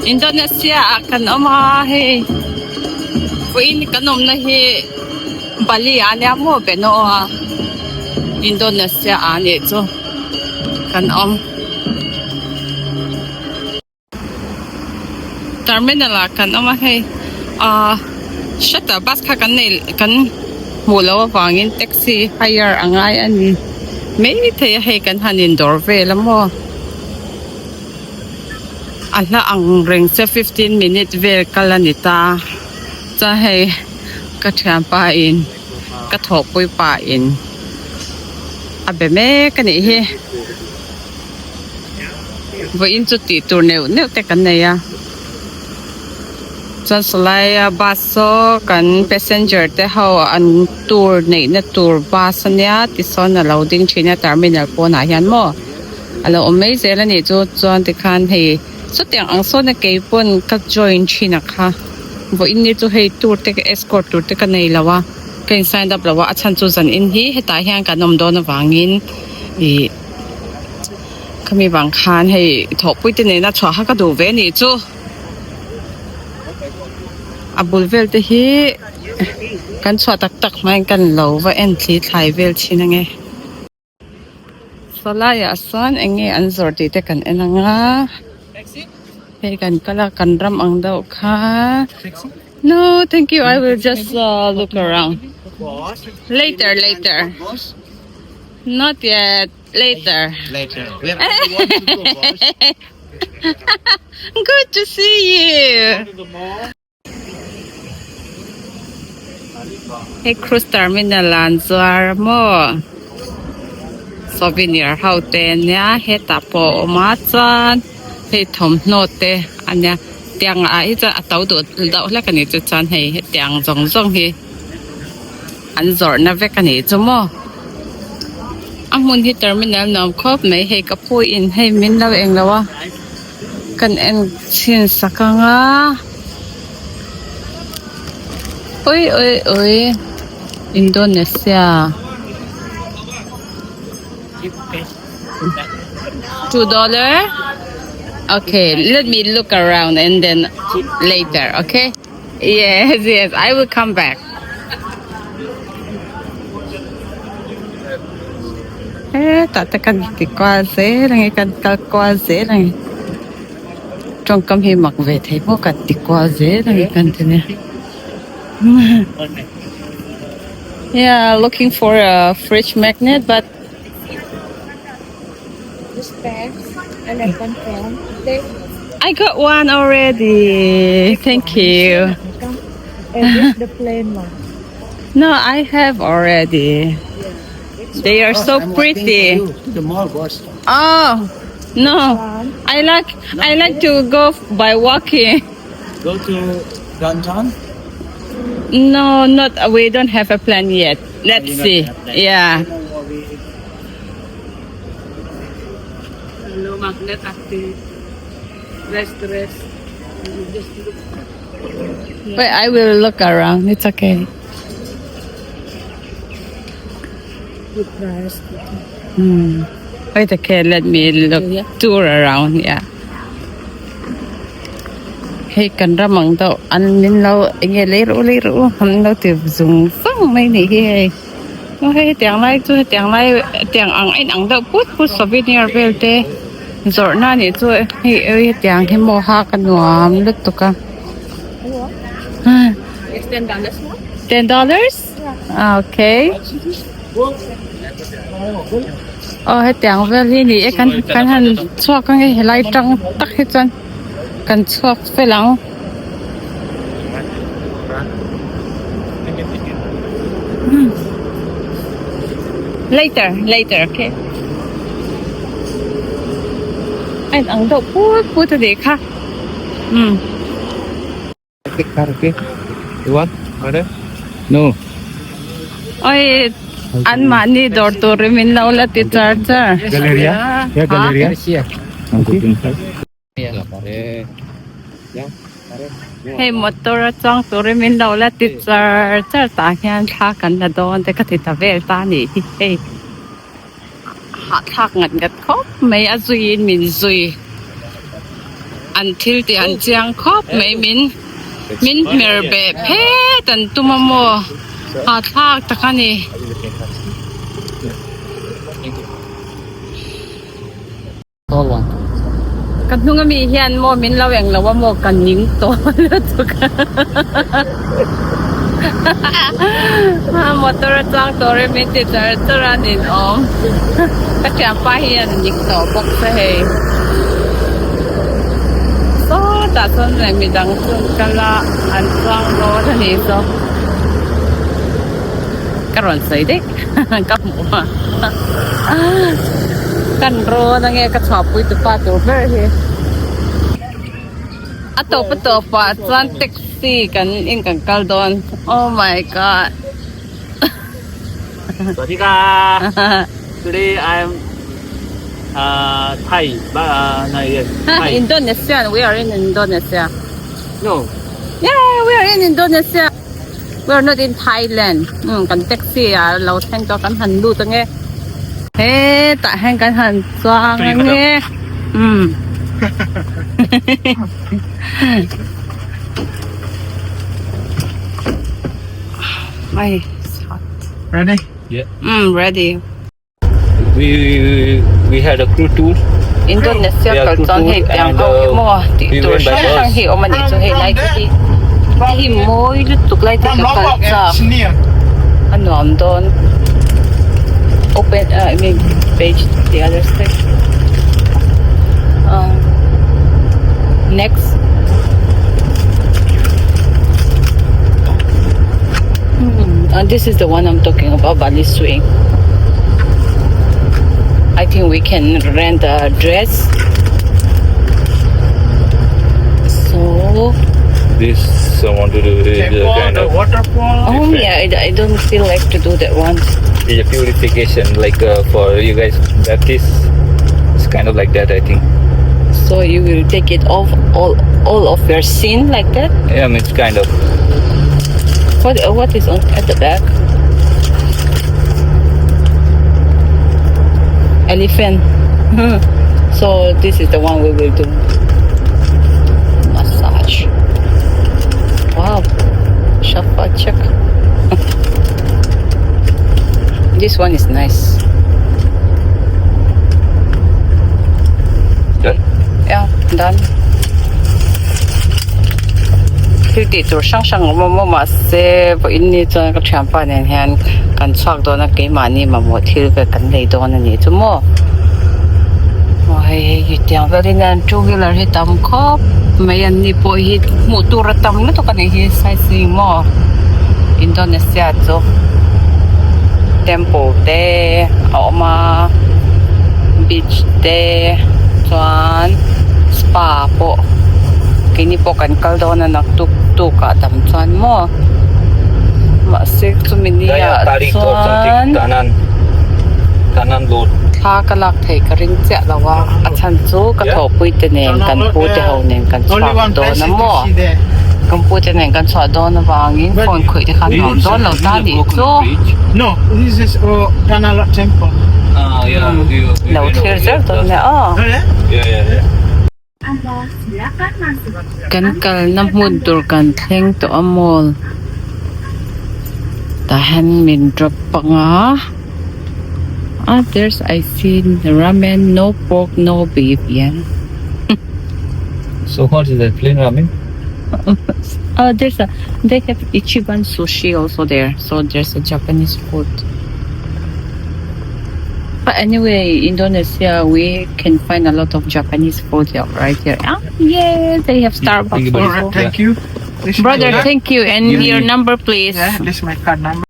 Indonesia kan oma he Vawiin kan na he Bali anya mo Benoa Indonesia anya to kan terminal kan oma he shuttle bus ka kan mula Vawiin taxi hire angai ani may thaya he kan hanin dorve lamo ala ang ring sa 15 minute ver kalanita cha hay ka thiam pa in ka thok pui pa in abe me kan hi Vawiin chu ti tur neu te kan nei ya chan salai baso kan passenger te ho an tur nei na tur bus ania ti son na loading thina terminal po na hian mo alo omei zela ni chu chuan ti khan hei so tiang ang so na kay pon ka join china kha Vawiin ni chu hei tour te escort tour te ka nei lawa kan sign up lawa achan chu zan in hi heta hian ka nom do na wangin i kami bang khan hei thok pui te nei na chwa ha ka du ve ni chu abul vel te hi kan chwa tak tak mai kan lo wa en thli thlai vel china nge salaya son enge an zor ti te kan enanga hey kan kala kan ram ang daw ka no thank you I will just look around later not yet later good to see you hey cruise terminal an zuar mo souvenir hauten ya heta po ma chan hei thom no te anya tiang ai cha atau do dau la kan ni chu chan hei tiang zong zong hi an zor na ve kan ni chu mo amun hi terminal nom khop mai hei ka pu in hei min lo eng lawa kan en chin sakanga oi Indonesia $2 okay let me look around and then later okay yes I will come back tatakan ti kwa se lang kan kwa se lang trong kam hi mak ve thei mo kan ti kwa se lang kan te ne yeah looking for a fridge magnet but I got one already. Thank you. And the plain one. No, I have already. They are so pretty. The mall, boss. Oh, no. I like to go by walking. Go to downtown. No, not. We don't have a plan yet. Let's see. Yeah. No magnet active. Rest. Just look. But I will look around. It's okay. Good price. Wait, okay. Let me look tour around. Yeah. Hey, kan ramang to an min lo nge leru han lo ti dùng phang mai ni he no he tiang lai tiang ang do put souvenir belte zor na ni chu he tiang he mo ha kan nuam lut to ka $10 okay he tiang vel hi ni kan han chhuak kan he lai tang tak he chan kan chhuak fe lang later okay anh ang do pu de kha Okay. You want? Order? No. oi an mani dor to remin laula ti charger Galeria? Yeah, Galeria. hey motor chang to remin laula ti charger ta hian tha kan la don te ka ti ta vel ta ni hey ha thak ngat khop mai azui min zui อันทิลติอันเจียงครอบไม่มินเมรเบเพตันตุมโมหาทากตะคันนี่กันทุ่งก็มีเฮียนโมมินเราแหวงแล้วว่าโมกันยิงตัวเลือดตุกมอเตอร์จ้างตัวเรมิติจาร์ตรานินออมก็จะไปเฮียนยิงต่อบอกเซ่so tak sonai midang kala ansang ro thani so karon sai de kap mo kan ro na nge ka chwa pui tu pa tu ver he ato pa tran taxi kan in kan kal don oh my god Sawadika. Today I'm Thai, Thai. Indonesia, we are in Indonesia. No. Yeah, we are in Indonesia. We are not in Thailand. Kan taxiเราแทงตัวกันหันดูตัวเงี้ยเฮ้แต่แทงกันหันจางเงี้ยไม่ Ready? Yeah. Ready. We had a crew tour. Indonesia kalau tuan hei yang kau mau di tu sang hei oman itu hei lagi di moi lu tu lagi tu kalja. Anu am don open I mean page the other side. Next. And this is the one I'm talking about, Bali swing. I think we can rent a dress. So This someone to do is kind of waterfall. oh yeah, I don't feel like to do that one. it's a purification, like for you guys baptist. It's kind of like that, I think. So you will take it off all of your sin like that. Yeah, I mean, it's kind of. What is on at the back? Elephant. So this is the one we will do. Massage. Wow. Shafa check. This one is nice. Done? Yeah, done. Thìตัวช่างมาเซฟอินนี่จนก็แชมป์เนี่ยเห็นกันชอบโดนกี่มานี่มาหมดที่ไปกันเลยโดนนี่จุ๊มโอ้ยอยู่ที่อังกฤษนั่นจูวิลเลอร์ที่ตำครบไม่ยันนี่พอฮิตหมู่ตัวระตำแล้วตัวกันนี่ฮิตไซซิงมั่วอินโดนีเซียจุเทมโปเดออกมาบีชเดจวนสปาโปkini po kan kaldo na nagtuk-tuk atam chuan mo masik chuminiya chuan tanan load tha kalak thei karing che lawa achan chu ka tho pui te nen kan pu te ho nen kan chwa do na mo kan pu te nen kan chwa do na wangin phone khui te khan hom do lo ta ni chu No, this is Tanala temple. yeah. lo thir zer to ne a Yeah. kan kal na mundur kan thleng to amol tahan min drop pa nga there's I see the ramen no pork no beef yan So what is that plain ramen? they have Ichiban sushi also there so there's a Japanese food. But anyway, Indonesia, we can find a lot of Japanese food here, right here. Yeah, they have Starbucks also. Thank you. Brother, thank you. And your number, please. Yeah, this is my card number.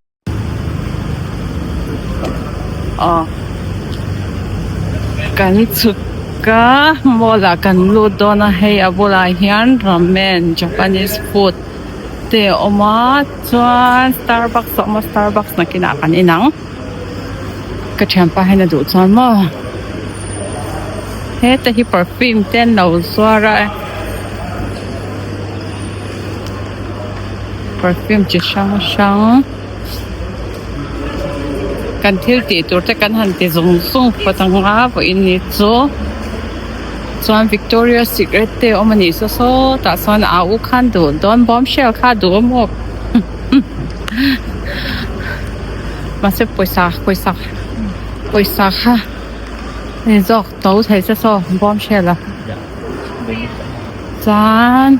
Kanitsuka, mola kanludo na hey abula hiyan, ramen, Japanese food. Te oma, chuan Starbucks na kinakaninang. Kachampahin na doon saan mo. Ito hi perfume ten na uswara. Perfume ji shang. Kan til ti tur te kan han ti zong patang nga po ini zo. ส่วน Victoria's Secret เตอมันนี่โซแต่ส่วนอาอุคันดูโดนบอมเชลค่าดูหมกมาเสปวยซาค่ะนี่จอกเต้าไทยซะซอบอมเชลละจาน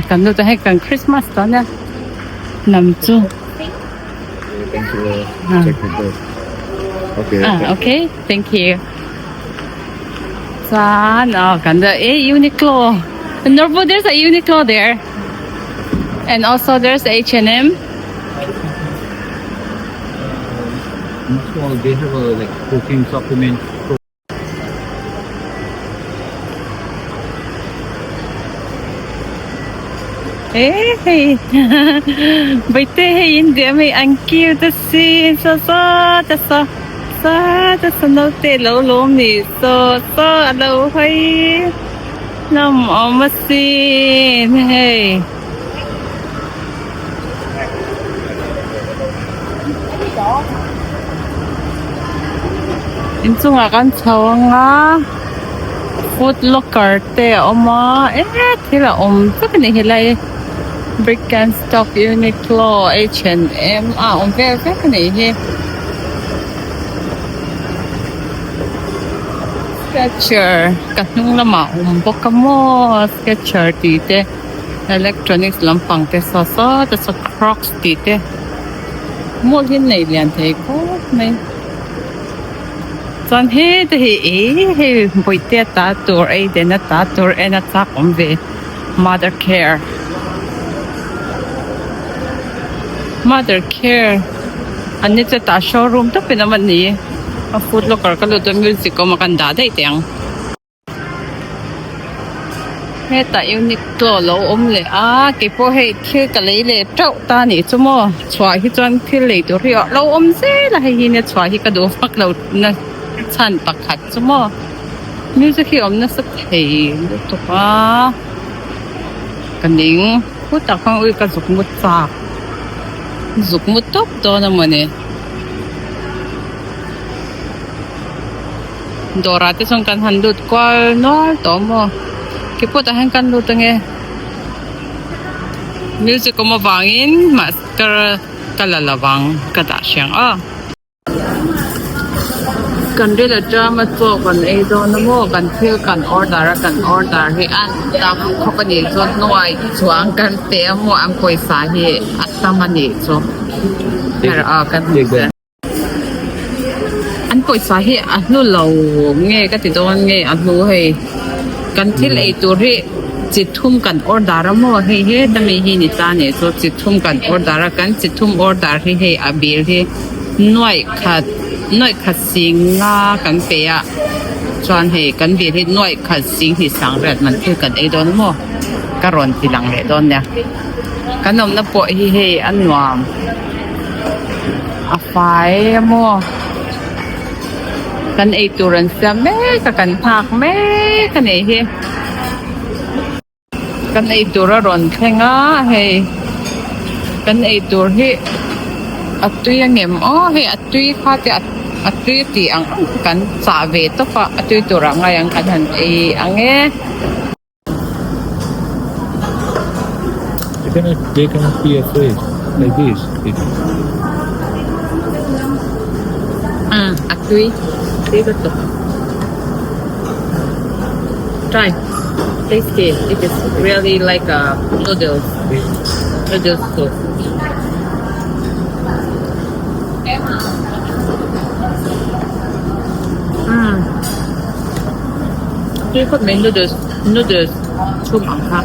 กันดูจะให้กันคริสต์มาสตอนเนี้ยนำจู Thank you. Check the bill. Okay. Okay thank you จานกันดูUniqlo Norvo there's a Uniqlo there and also there's H&M Small, they have a like cooking supplement. Hey, baite hey India may ang cute si so no te lo ni so alo hay nam omasin hey inchung akan chawanga food locker te oma thila sakani helai brick and stock Uniqlo H&M very kani he Sketcher kanung lama bokamo Sketcher ti te electronics lampang te so Crocs ti te mo hin nei lian the ko mai Son he boy te ta tour de na ta tour en ta om ve mother careอันนี้จะตัดโชว์รูมต้องเป็นวันนี้ฟูดโลกก็รู้ตัวมิวสิกก็มากันด่าได้แต่งเฮ้แต่ยูนิคโลเราเลยเก็บพวกให้ที่กันเลยเจ้าตานี่ชั่วโมงช่วยที่จนที่เลยตัวเรียเราเสียละให้เนี่ยช่วยที่กระดูกฟักเราเนี่ยชันปักขัดชั่วโมงมิวสิกที่เนี่ยสักทีถูกปะกันดิ้งพูดจากข้างอื่นกันสุกมุดจากZuk mutok to naman Dorati song kan handut kwal no to mo. Kipo tahan kan lutang Music ko mabangin mas kalalawang kadasyang Kan dila drama to kan do na mo kan feel kan order hi an tam ko kan ni so noi chuang kan te mo ang koi sa hi at tamani so pero kan an koi sa hi anu lo nge ka ti don nge anu he kan thil ei tur hi chithum kan order mo he ta me hi ni ta ne so chithum kan order kan chithum order hi abir hi noi khat sing nga kan pe chuan he kan bi hi noi khat sing hi sang ret man thu kan ei don mo karon ti lang le don ne kanom na po hi an nuam a fai mo kan ei turan sa me ka kan thak me kan ei hi kan ei tura ron thenga he kan ei tur hi atui angem he atui kha te atui ti ang kan sa ve to pa atui tura ngai ang kan han ange They cannot be afraid like this. Atui dito to try taste it is really like a noodles soupที่คนเป็นnoodlesชุ่มอ่างค่ะ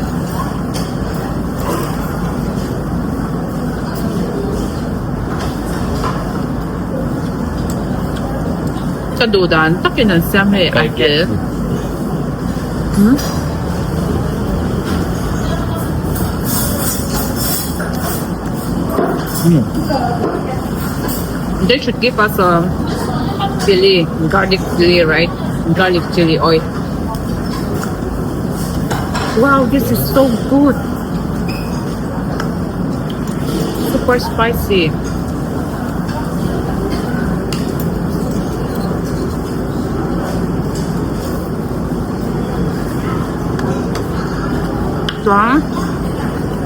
กระดูดันต้องกินอันเสียมให้ไอเกลThey should give us a garlic chili, right? Garlic chili oil. Wow, this is so good. Super spicy. xóa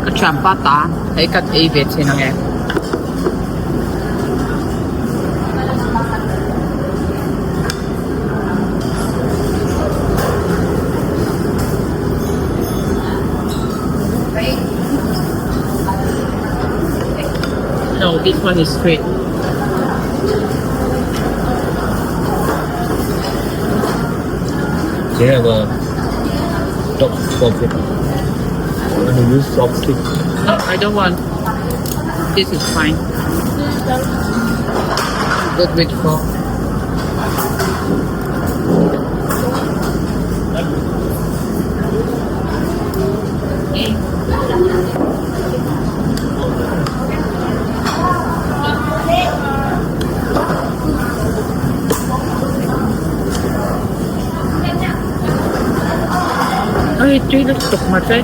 cái chạm ba tá thấy cái ấy về trên nó nghe no this one is straight They have a top of it. And you use soft stick. no I don't want this is fine good with four ơi truy nó tục mà chơi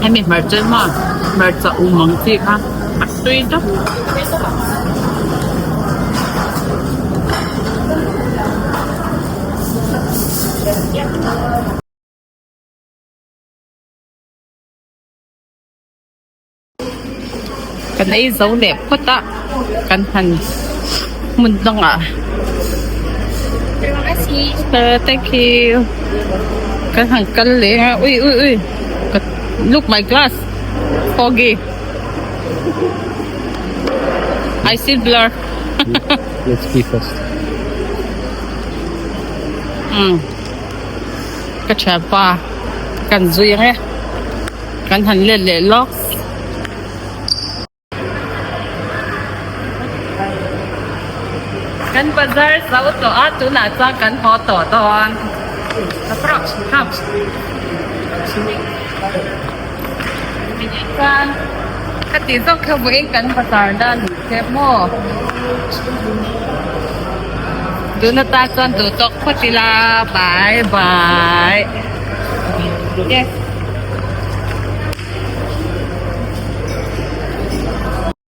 em mình mở chơi mà mở cho mong gì ha bắt truy đó cái này dấu đẹp quá ta cái hành mình đông à thank you cái hàng cân lệ ha ui ui ui look my glass foggy I see blur Let's be first. cái chả ba cần duy nghe cần hành lệ lệ lót kan bazar sa to ato na sa kan hoto ton approach house kan kati so kabuin kan bazar dan kep mo doon na ta tutok patila bye bye yes